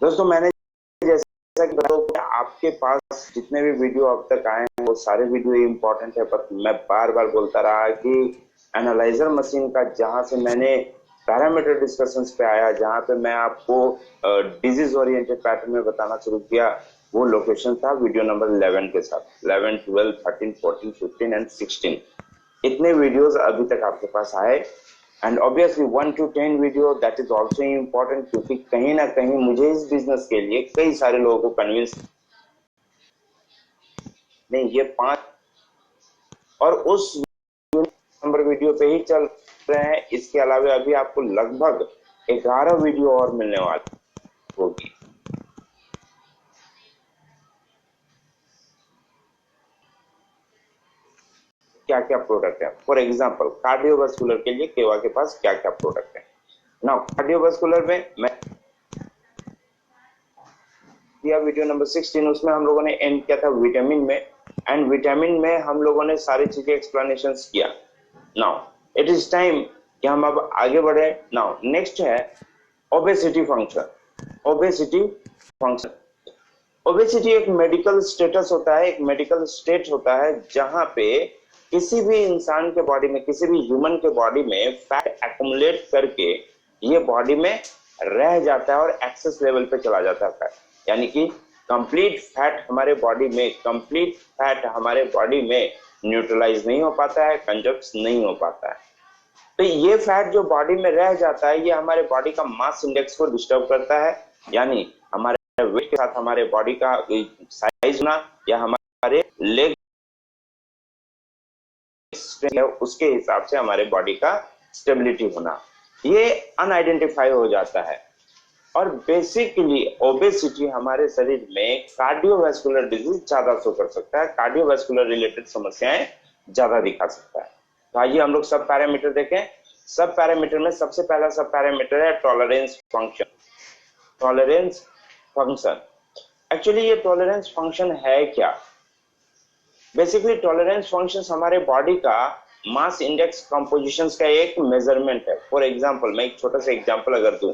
दोस्तों मैंने जैसा कि आपके पास जितने भी वीडियो अब तक आए हैं वो सारे वीडियो इम्पोर्टेंट है, पर मैं बार बार बोलता रहा कि एनालाइजर मशीन का जहां से मैंने पैरामीटर डिस्कशंस पे आया, जहां पे मैं आपको डिजीज ओरिएंटेड पैटर्न में बताना शुरू किया, वो लोकेशन था वीडियो नंबर 11 के साथ। 11, 12, 13, 14, 15 एंड 16 इतने वीडियोस अभी तक आपके पास आए। And obviously 1 to 10 video that is also important, क्योंकि कहीं ना कहीं मुझे इस बिजनेस के लिए कई सारे लोगों को कन्विंस नहीं, ये 5 और उस नंबर वीडियो पे ही चल रहे हैं। इसके अलावा अभी आपको लगभग 11 वीडियो और मिलने वाली होगी। क्या क्या प्रोडक्ट है, फॉर एग्जाम्पल कार्डियोवास्कुलर के लिए केवा के पास क्या क्या प्रोडक्ट है। नाउ कार्डियोवास्कुलर में मैं दिया वीडियो नंबर 16, उसमें हम लोगों ने एंड किया था विटामिन में, एंड विटामिन में हम लोगों ने सारी चीजें एक्सप्लेनेशन किया। नाउ इट इज टाइम कि हम अब आगे बढ़े। नाउ नेक्स्ट है obesity function. Obesity function, obesity एक मेडिकल स्टेटस होता है, एक मेडिकल स्टेट होता है जहां पे किसी भी इंसान के बॉडी में, किसी भी ह्यूमन के बॉडी में फैट एक्युमुलेट करके ये बॉडी में रह जाता है और एक्सेस लेवल पे चला जाता है फैट, यानी कि कंप्लीट फैट हमारे बॉडी में, कंप्लीट फैट हमारे बॉडी में न्यूट्रलाइज नहीं हो पाता है, कंजप्ट नहीं हो पाता है। तो ये फैट जो बॉडी में रह जाता है, ये हमारे बॉडी का मास इंडेक्स को डिस्टर्ब करता है, यानी हमारे वेट के साथ हमारे बॉडी का साइज होना या हमारे लेग उसके हिसाब से हमारे बॉडी का स्टेबिलिटी होना, ये अनआइडेंटिफाई हो जाता है। और बेसिकली ओबेसिटी हमारे शरीर में कार्डियोवास्कुलर डिजीज ज्यादा शो कर सकता है, कार्डियोवास्कुलर रिलेटेड समस्याएं ज्यादा दिखा सकता है। तो आइए हम लोग सब पैरामीटर देखें। सब पैरामीटर में सबसे पहला सब पैरामीटर है tolerance function. Tolerance function, actually ये टॉलरेंस फंक्शन है क्या? बेसिकली टॉलरेंस फंक्शन हमारे बॉडी का मास इंडेक्स कंपोजिशन का एक मेजरमेंट है। फॉर एग्जांपल मैं एक छोटा सा एग्जांपल अगर दूं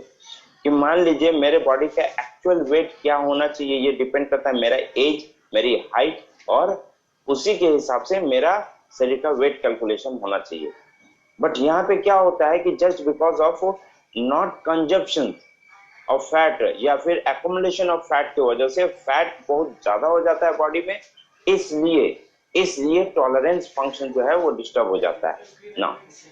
कि मान लीजिए मेरे बॉडी का एक्चुअल वेट क्या होना चाहिए, ये डिपेंड करता है मेरा एज, मेरी हाइट, और उसी के हिसाब से मेरा शरीर का वेट कैलकुलेशन होना चाहिए। बट यहाँ पे क्या होता है कि just because of not consumption of fat या फिर एक्युमुलेशन ऑफ फैट की वजह से फैट बहुत ज्यादा हो जाता है बॉडी में, इसलिए टॉलरेंस फंक्शन जो है वो डिस्टर्ब हो जाता है ना।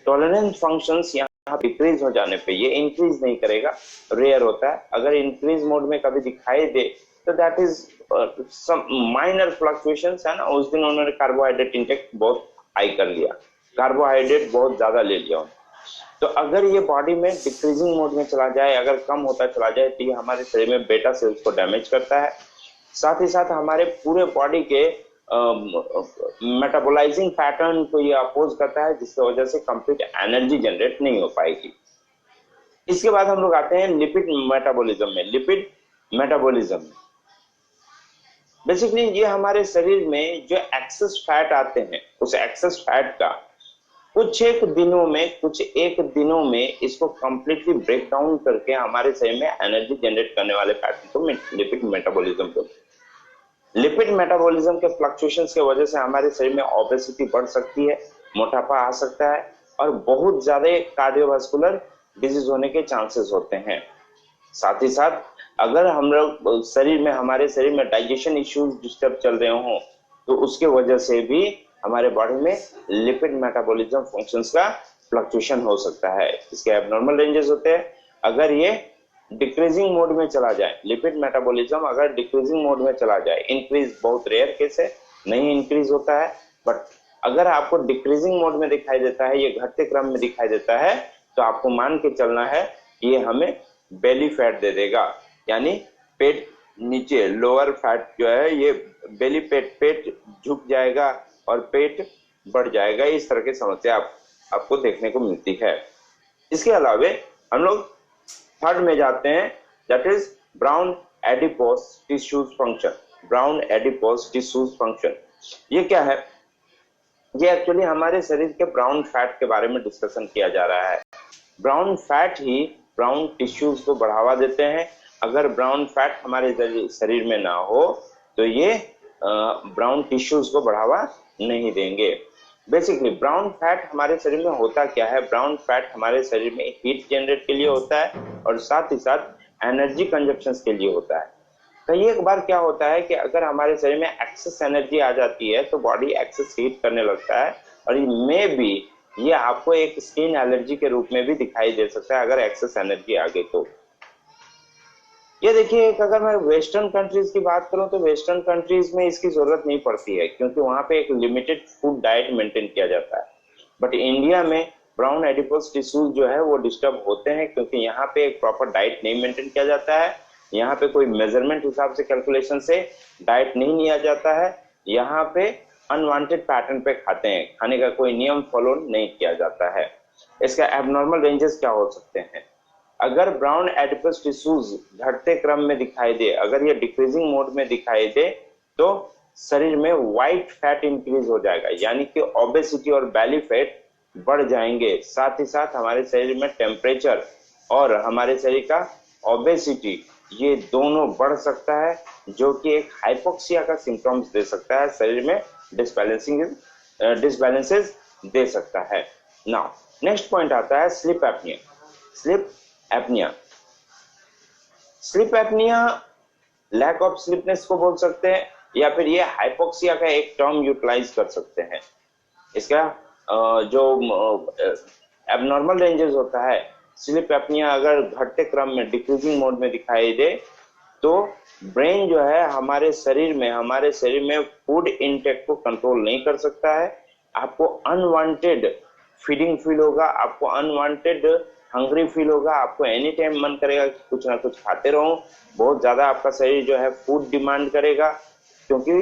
टॉलरेंस फंक्शंस यहाँ डिक्रीज हो जाने पे, ये इंक्रीज नहीं करेगा, रेयर होता है। अगर इंक्रीज मोड में कभी दिखाई दे तो that is some minor fluctuations है ना। उस दिन उन्होंने कार्बोहाइड्रेट इंटेक बहुत हाई कर लिया, कार्बोहाइड्रेट बहुत ज्यादा ले लिया। तो अगर ये बॉडी में डिक्रीजिंग मोड में चला जाए, अगर कम होता चला जाए, तो ये हमारे शरीर में बेटा सेल्स को डैमेज करता है, साथ ही साथ हमारे पूरे बॉडी के मेटाबोलाइजिंग पैटर्न को ये अपोज करता है, जिसकी वजह से कंप्लीट एनर्जी जनरेट नहीं हो पाएगी। इसके बाद हम लोग आते हैं लिपिड मेटाबॉलिज्म में। लिपिड मेटाबॉलिज्म बेसिकली ये हमारे शरीर में जो एक्सेस फैट आते हैं, उस एक्सेस फैट का कुछ एक दिनों में इसको कंप्लीटली ब्रेक डाउन करके हमारे शरीर में एनर्जी जनरेट करने वाले पैटर्न को लिपिड मेटाबॉलिज्म बोलते हैं। लिपिड मेटाबॉलिज्म के फ्लक्चुएशंस की वजह से हमारे शरीर में ओबेसिटी बढ़ सकती है, मोटापा आ सकता है, और बहुत ज्यादा कार्डियोवास्कुलर डिजीज होने के चांसेस होते हैं। साथ ही साथ अगर हम लोग हमारे शरीर में डाइजेशन इश्यूज डिस्टर्ब चल रहे हो तो उसके वजह से भी हमारे बॉडी में लिपिड मेटाबॉलिज्म फंक्शंस का फ्लक्चुएशन हो सकता है। इसके एबनॉर्मल रेंजेस होते हैं। अगर ये डिक्रीजिंग मोड में चला जाए, लिपिड मेटाबॉलिज्म अगर डिक्रीजिंग मोड में चला जाए, इंक्रीज बहुत रेयर केस है, नहीं इंक्रीज होता है, बट अगर आपको डिक्रीजिंग मोड में दिखाई देता है, ये घटते क्रम में दिखाई देता है, तो आपको मान के चलना है ये हमें बेली फैट दे देगा, यानी पेट नीचे, लोअर फैट जो है ये बेली पेट झुक जाएगा और पेट बढ़ जाएगा। इस तरह की समस्या आपको देखने को मिलती है। इसके अलावा हम लोग थर्ड में जाते हैं, that is brown adipose tissues function. Brown adipose tissues function ये क्या है? ये एक्चुअली हमारे शरीर के ब्राउन फैट के बारे में डिस्कशन किया जा रहा है। ब्राउन फैट ही ब्राउन टिश्यूज को बढ़ावा देते हैं, अगर ब्राउन फैट हमारे शरीर में ना हो तो ये ब्राउन टिश्यूज को बढ़ावा नहीं देंगे। बेसिकली ब्राउन फैट हमारे शरीर में होता क्या है? ब्राउन फैट हमारे शरीर में हीट जनरेट के लिए होता है और साथ ही साथ एनर्जी कंजप्शन के लिए होता है। कई एक बार क्या होता है कि अगर हमारे शरीर में एक्सेस एनर्जी आ जाती है तो बॉडी एक्सेस हीट करने लगता है और मे बी ये आपको एक स्किन एलर्जी के रूप में भी दिखाई दे सकता है अगर एक्सेस एनर्जी आ गई तो। ये देखिए, अगर मैं वेस्टर्न कंट्रीज की बात करूं तो वेस्टर्न कंट्रीज में इसकी जरूरत नहीं पड़ती है क्योंकि वहां पे एक लिमिटेड फूड डाइट मेंटेन किया जाता है। बट इंडिया में ब्राउन एडिपोज टिश्यूज जो है वो डिस्टर्ब होते हैं क्योंकि यहाँ पे एक प्रॉपर डाइट नहीं मेंटेन किया जाता है। यहाँ पे कोई मेजरमेंट हिसाब से कैलकुलेशन से डाइट नहीं लिया जाता है। यहाँ पे अनवांटेड पैटर्न पे खाते हैं, खाने का कोई नियम फॉलो नहीं किया जाता है। इसका एबनॉर्मल रेंजेस क्या हो सकते हैं? अगर ब्राउन एडिपोज टिश्यूज घटते क्रम में दिखाई दे, अगर ये डिक्रीजिंग मोड में दिखाई दे तो शरीर में व्हाइट फैट इंक्रीज हो जाएगा, यानी कि ओबेसिटी और बेली फैट बढ़ जाएंगे। साथ ही साथ हमारे शरीर में टेम्परेचर और हमारे शरीर का ओबेसिटी ये दोनों बढ़ सकता है, जो कि एक हाइपोक्सिया का सिम्टम्स दे सकता है, शरीर में डिसबैलेंसेस दे सकता है। नाउ नेक्स्ट पॉइंट आता है sleep apnea. Sleep apnea lack of sleepiness को बोल सकते हैं या फिर ये हाइपोक्सिया का एक टर्म यूटिलाइज कर सकते हैं। इसका जो एबनॉर्मल रेंजेस होता है, स्लीप एपनिया अगर घटते क्रम में डिक्रीजिंग मोड में दिखाई दे तो ब्रेन जो है हमारे शरीर में फूड इनटेक को कंट्रोल नहीं कर सकता है। आपको अनवांटेड फीडिंग फील होगा, आपको अनवांटेड हंग्री फील होगा, आपको एनी टाइम मन करेगा कि कुछ ना कुछ खाते रहो। बहुत ज्यादा आपका शरीर जो है फूड डिमांड करेगा क्योंकि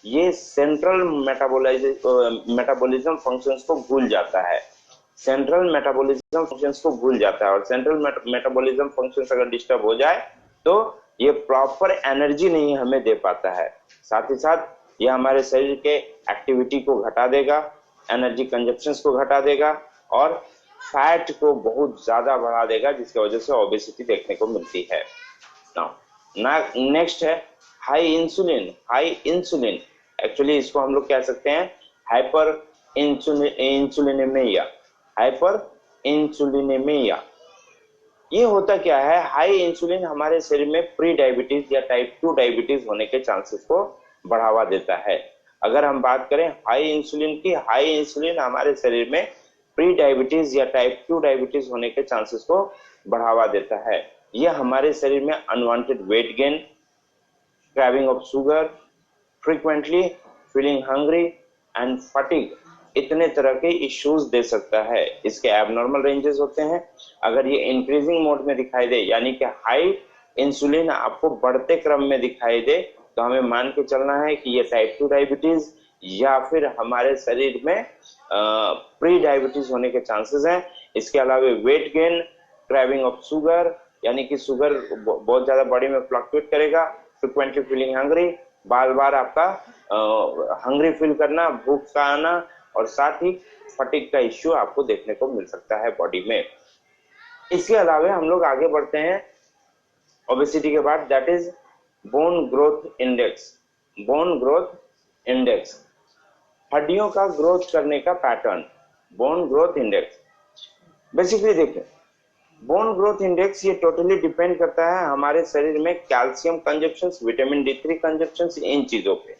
ये सेंट्रल मेटाबॉलिज्म फंक्शंस को भूल जाता है। सेंट्रल मेटाबॉलिज्म फंक्शंस को भूल जाता है और सेंट्रल मेटाबॉलिज्म फंक्शंस अगर डिस्टर्ब हो जाए तो ये प्रॉपर एनर्जी नहीं हमें दे पाता है। साथ ही साथ ये हमारे शरीर के एक्टिविटी को घटा देगा, एनर्जी कंजप्शंस को घटा देगा और फैट को बहुत ज्यादा बढ़ा देगा, जिसकी वजह से ओबेसिटी देखने को मिलती है। नेक्स्ट है हाई इंसुलिन। एक्चुअली इसको हम लोग कह सकते हैं हाइपर इंसुलिनेमिया। ये होता क्या है? हाई इंसुलिन हमारे शरीर में प्री डायबिटीज या टाइप 2 डायबिटीज होने के चांसेस को बढ़ावा देता है। अगर हम बात करें हाई इंसुलिन हमारे शरीर में प्री डायबिटीज या टाइप 2 डायबिटीज होने के चांसेस को बढ़ावा देता है। यह हमारे शरीर में unwanted weight gain, craving of sugar, frequently feeling hungry and fatigue, इतने तरह के इश्यूज दे सकता है। इसके एबनॉर्मल रेंजेस होते हैं। अगर ये इंक्रीजिंग मोड में दिखाई दे, यानी कि हाई इंसुलिन आपको बढ़ते क्रम में दिखाई दे, तो हमें मान के चलना है कि ये टाइप 2 डायबिटीज या फिर हमारे शरीर में प्री डायबिटीज होने के चांसेस हैं। इसके अलावा weight gain, craving of sugar, यानी कि शुगर बहुत ज्यादा बॉडी में फ्लक्चुएट करेगा, फ्रिक्वेंटली फीलिंग हंग्री, बार बार आपका हंग्री फील करना, भूख का आना और साथ ही फटीग का इश्यू आपको देखने को मिल सकता है बॉडी में। इसके अलावा हम लोग आगे बढ़ते हैं ओबेसिटी के बाद, that is bone growth index. हड्डियों का ग्रोथ करने का pattern, bone growth index. Basically देखिए, बोन ग्रोथ इंडेक्स ये टोटली डिपेंड करता है हमारे शरीर में calcium consumption, vitamin D3 consumption, इन चीजों पे।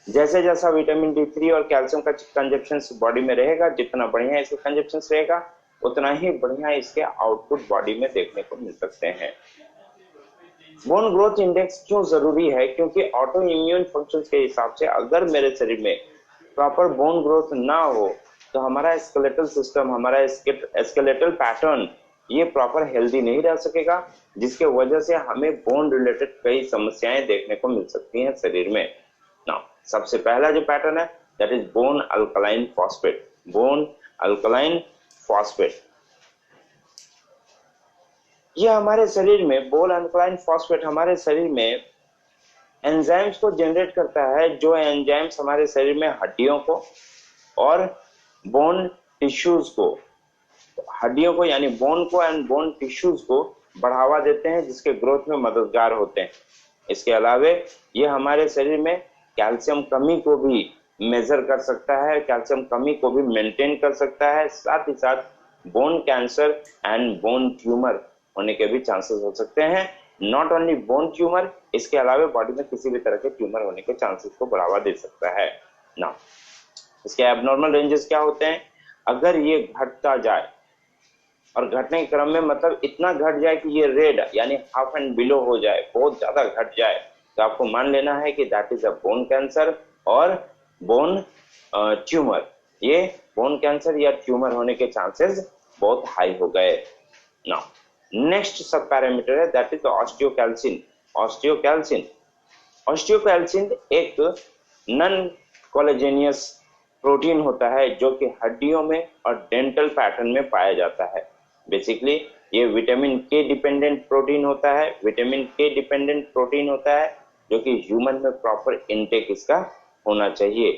जैसे जैसा विटामिन D3 और कैल्शियम का कंजप्शन बॉडी में रहेगा, जितना बढ़िया इसका कंजप्शन रहेगा उतना ही बढ़िया इसके आउटपुट बॉडी में देखने को मिल सकते हैं। बोन ग्रोथ इंडेक्स क्यों जरूरी है? क्योंकि ऑटो इम्यून फंक्शन के हिसाब से अगर मेरे शरीर में प्रॉपर बोन ग्रोथ ना हो तो हमारा स्केलेटल सिस्टम, हमारा स्केलेटल पैटर्न ये प्रॉपर हेल्दी नहीं रह सकेगा, जिसके वजह से हमें बोन रिलेटेड कई समस्याएं देखने को मिल सकती हैं शरीर में। नाउ सबसे पहला जो पैटर्न है that is bone alkaline phosphate. ये हमारे शरीर में बोन अल्कलाइन फॉस्फेट हमारे शरीर में एंजाइम्स को जनरेट करता है, जो एंजाइम्स हमारे शरीर में हड्डियों को और बोन टिश्यूज को, हड्डियों को यानी बोन को एंड बोन टिश्यूज को बढ़ावा देते हैं, जिसके ग्रोथ में मददगार होते हैं। इसके अलावे ये हमारे शरीर में कैल्शियम कमी को भी मेजर कर सकता है, कैल्शियम कमी को भी मेंटेन कर सकता है। साथ ही साथ bone cancer and bone tumour होने के भी चांसेस हो सकते हैं। नॉट ओनली बोन ट्यूमर, इसके अलावा बॉडी में किसी भी तरह के ट्यूमर होने के चांसेस को बढ़ावा दे सकता है ना। इसके एबनॉर्मल रेंजेस क्या होते हैं? अगर ये घटता जाए, और घटने के क्रम में मतलब इतना घट जाए कि ये रेड यानी हाफ एंड बिलो हो जाए, बहुत ज्यादा घट जाए, तो आपको मान लेना है कि that is a bone cancer और बोन ट्यूमर। ये बोन कैंसर या ट्यूमर होने के चांसेस बहुत हाई हो गए। नाउ नेक्स्ट सब पैरामीटर है that is osteocalcin. Osteocalcin osteocalcin एक नॉन कोलेजेनियस प्रोटीन होता है जो कि हड्डियों में और डेंटल पैटर्न में पाया जाता है। बेसिकली ये विटामिन के डिपेंडेंट प्रोटीन होता है, विटामिन के डिपेंडेंट प्रोटीन होता है जो कि ह्यूमन में प्रॉपर इनटेक इसका होना चाहिए।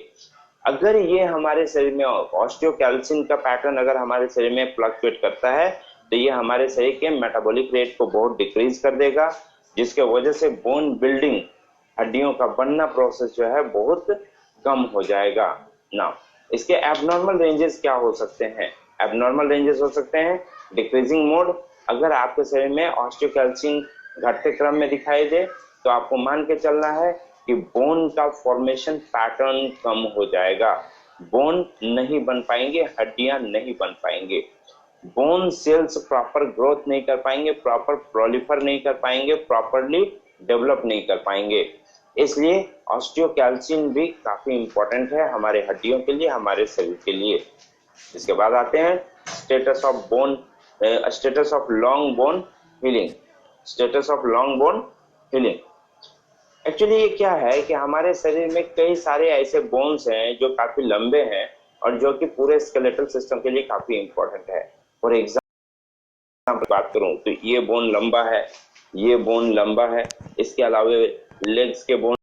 अगर ये हमारे शरीर में ऑस्टियोकैल्सिन का पैटर्न अगर हमारे शरीर में फ्लक्चुएट करता है तो ये हमारे शरीर के मेटाबॉलिक रेट को बहुत डिक्रीज कर देगा, जिसके वजह से बोन बिल्डिंग, हड्डियों का बनना प्रोसेस जो है बहुत कम हो जाएगा ना। इसके एबनॉर्मल रेंजेस क्या हो सकते हैं? एबनॉर्मल रेंजेस हो सकते हैं डिक्रीजिंग मोड। अगर आपके शरीर में ऑस्टियोकैल्सिन घटते क्रम में दिखाई दे तो आपको मान के चलना है कि बोन का फॉर्मेशन पैटर्न कम हो जाएगा, बोन नहीं बन पाएंगे, हड्डियां नहीं बन पाएंगे, बोन सेल्स प्रॉपर ग्रोथ नहीं कर पाएंगे, प्रॉपर प्रोलिफर नहीं कर पाएंगे, प्रॉपरली डेवलप नहीं कर पाएंगे। इसलिए ऑस्टियोकैल्सिन भी काफी इंपॉर्टेंट है हमारे हड्डियों के लिए, हमारे शरीर के लिए। इसके बाद आते हैं status of bone, status of long bone healing. Status of long bone healing actually ये क्या है कि हमारे शरीर में कई सारे ऐसे बोन्स हैं जो काफी लंबे हैं और जो कि पूरे स्केलेटल सिस्टम के लिए काफी इंपॉर्टेंट है। फॉर एग्जाम्पल बात करूं तो ये बोन लंबा है, ये बोन लंबा है, इसके अलावा लेग्स के बोन